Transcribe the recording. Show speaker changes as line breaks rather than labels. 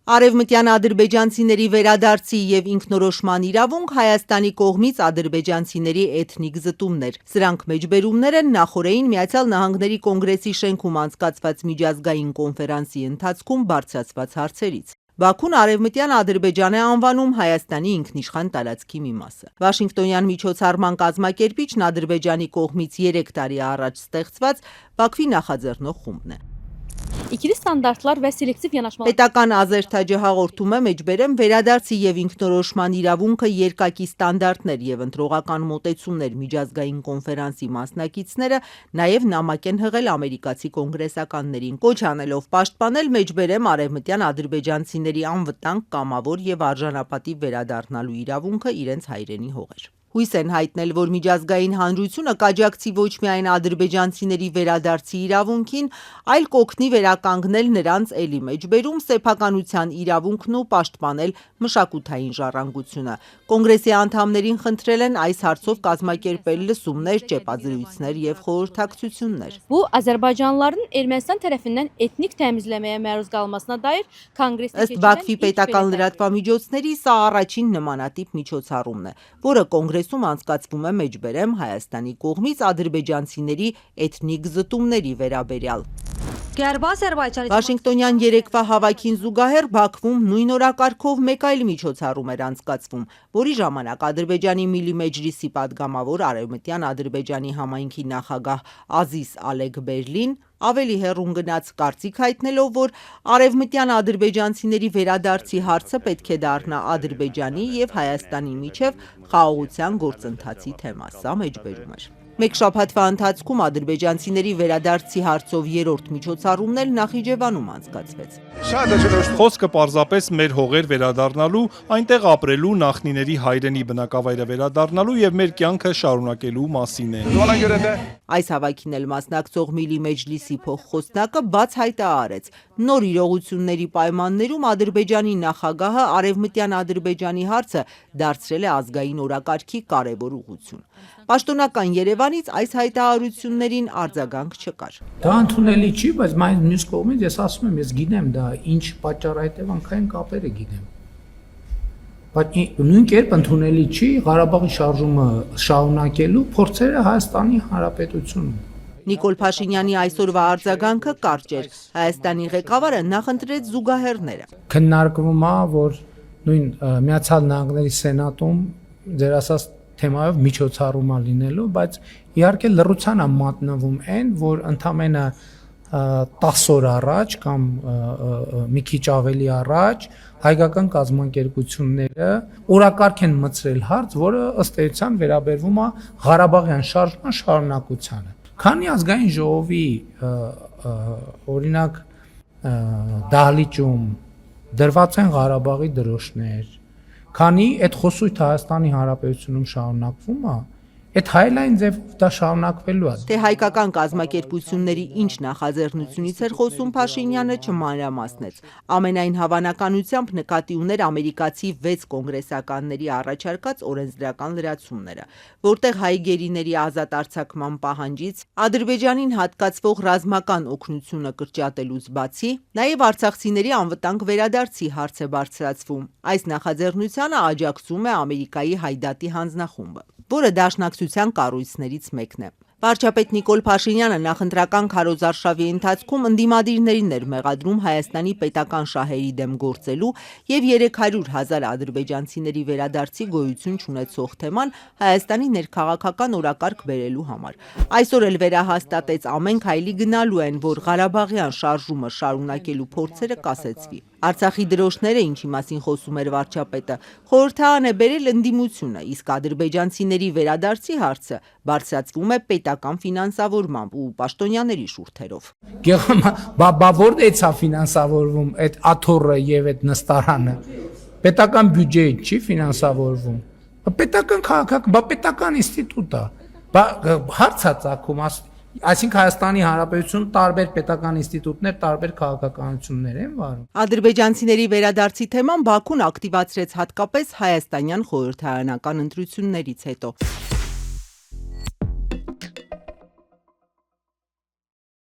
Արևմտյան ադրբեջանցիների վերադարձի և ինքնորոշման իրավունք Հայաստանի կողմից ադրբեջանցիների էթնիկ զտումներ։ Սրանք մեջբերումներ են նախօրեին Միացյալ Նահանգների կոնգրեսի շենքում անցկացված միջազգային կոնֆերանսի ընթացքում բարձրացված հարցերից։ Բաքուն արևմտյան Ադրբեջան է անվանում Հայաստանի ինքնիշխան տարածքի մի մասը։ Վաշինգտոնյան միջոցառման կազմակերպիչն Ադրբեջանի կողմից 3 տարի առաջ ստեղծված Բաքվի նախաձեռնող խումբն է։
İkili standartlar ve selektif yanaşmalar.
Պետական ազերթաջը հաղորդում է մեջբերեմ վերադարձի և ինքնորոշման իրավունքը երկակի ստանդարտներ և ընտրողական մոտեցումներ միջազգային կոնֆերանսի մասնակիցները նաև նամակ են հղել ամերիկացի կոնգրեսականներին, կոչ անելով պաշտպանել մեջբերեմ արևմտյան ադրբեջանցիների անվտանգ, կամավոր և արժանապատիվ վերադառնալու իրավունքը իրենց հայրենի հողեր։ Հույս են հայտնել, որ միջազգային հանրությունը կաջակցի ոչ միայն ադրբեջանցիների վերադարձի իրավունքին, այլ կօգնի վերականգնել նրանց էլի մեջբերում սեփականության իրավունքն ու պաշտպանել մշակութային ժառանգությունը։ Կոնգրեսի անդամներին խնդրել են այս հարցով կազմակերպել լսումներ, ճեպազրույցներ և խորհրդակցություններ։
Bu Azerbaycanlıların Ermənistan tərəfindən etnik təmizləməyə məruz qalmasına dair konqresdə
Ըստ Բաքվի պետական լրատվամիջոցների սա առաջին նմանատիպ միջոցառումն է, որը կոնգրեսում անցկացվում է մեջբերեմ Հայաստանի կողմից ադրբեջանցիների էթնիկ զտումների վերաբերյալ։ Վաշինգտոնյան երեկվա հավաքին զուգահեռ Բաքվում նույն օրակարգով մեկ այլ միջոցառում էր անցկացվում, որի ժամանակ Ադրբեջանի Միլի Մեջլիսի падգամավոր Արևմտյան Ադրբեջանի համայնքի նախագահ Ազիզ Ալեգբերլին ավելի հեռուն գնաց կարծիք հայտնելով, որ արևմտյան ադրբեջանցիների վերադարձի հարցը պետք է դառնա Ադրբեջանի և Հայաստանի միջև խաղաղության գործընթացի թեմա։ Սա մեջբերում էր։ Մեկ շաբաթվա ընթացքում ադրբեջանցիների վերադարձի հարցով երրորդ միջոցառումն էլ Նախիջևանում անցկացվեց։
Խոսքը պարզապես մեր հողեր վերադառնալու, այնտեղ ապրելու, նախնիների հայրենի բնակավայրը վերադառնալու և մեր կյանքը շարունակելու մասին է։
Այս հավաքին էլ մասնակցող Միլի Մեջլիսի փոխխոսնակը բաց հայտարարեց. նոր իրողությունների պայմաններում Ադրբեջանի նախագահը արևմտյան Ադրբեջանի հարցը դարձրել է ազգային օրակարգի կարևոր ուղղություն։ Պաշտոնական Երևանից այս հայտարարություններին արձագանք չկար։
Դա ընդունելի չի, բայց մյուս կողմից ես ասում եմ, ես գիտեմ դա ինչ պատճառ հետևանքային կապեր է գիտեմ։ Բայց նույն կերպ ընդունելի չի Ղարաբաղի շարժումը շարունակելու փորձերը Հայաստանի Հանրապետությունում։
Նիկոլ Փաշինյանի այսօրվա արձագանքը կարճ էր։ Հայաստանի ղեկավարը նախընտրեց զուգահեռները։
Քննարկվում է, որ նույն Միացյալ Նահանգների Սենատում ձեր ասած թեմայով միջոցառում է լինելու, բայց իհարկե լռության է մատնվում այն, որ ընդամենը 10 օր առաջ կամ մի քիչ ավելի առաջ հայկական կազմակերպությունները օրակարգ են մտցրել հարց, որը ըստ էության վերաբերվում է Ղարաբաղյան շարժման շարունակությանը։ Քանի ազգային ժողովի օրինակ դահլիճում դրված են Ղարաբաղի դրոշներ, քանի այդ խոսույթը Հայաստանի Հանրապետությունում շարունակվում է, այդ հայլայն ձևով դա շարունակվելու է։
Թե հայկական կազմակերպությունների ինչ նախաձեռնությունից էր խոսում Փաշինյանը չմանրամասնեց։ Ամենայն հավանականությամբ նկատի ուներ ամերիկացի 6 կոնգրեսականների առաջարկած օրենսդրական լրացումները, որտեղ հայ գերիների ազատ արձակման պահանջից, Ադրբեջանին հատկացվող ռազմական օգնությունը կրճատելուց բացի, նաև արցախցիների անվտանգ վերադարձի հարց է բարձրացվում։ Այս նախաձեռնությանը աջակցում է Ամերիկայի Հայդատի հանձնախումբը, որը դաշնակցության կառույցներից մեկն է։ Վարչապետ Նիկոլ Փաշինյանը նախընտրական քարոզարշավի ընթացքում ընդդիմադիրներին էր մեղադրում Հայաստանի պետական շահերի դեմ գործելու և 300,000 ադրբեջանցիների վերադարձի գոյություն չունեցող թեման Հայաստանի ներքաղաքական օրակարգ բերելու համար։ Այսօր էլ վերահաստատեց ամեն քայլի գնալու են, որ Ղարաբաղյան շարժումը շարունակելու փորձերը կասեցվի։ Արցախի դրոշները, ինչի մասին խոսում էր վարչապետը, խորհրդարան է բերել ընդդիմությունը, իսկ ադրբեջանցիների վերադարձի հարցը բարձրացվում է պետական ֆինանսավորմամբ ու պաշտոնյաների շուրթերով։
Բա որտե՞ց է ֆինանսավորվում այդ աթոռը եւ այդ նստարանը։ Պետական բյուջեից չի ֆինանսավորվում։ Պետական քաղաքական, բա պետական ինստիտուտ է։ Բա հարց է ցակում, այսինքն Հայաստանի Հանրապետությունում տարբեր պետական ինստիտուտներ, տարբեր քաղաքականություններ են վարում։
Ադրբեջանցիների վերադարձի թեման Բաքուն ակտիվացրեց հատկապես հայաստանյան խորհրդարանական ընտրություններից հետո։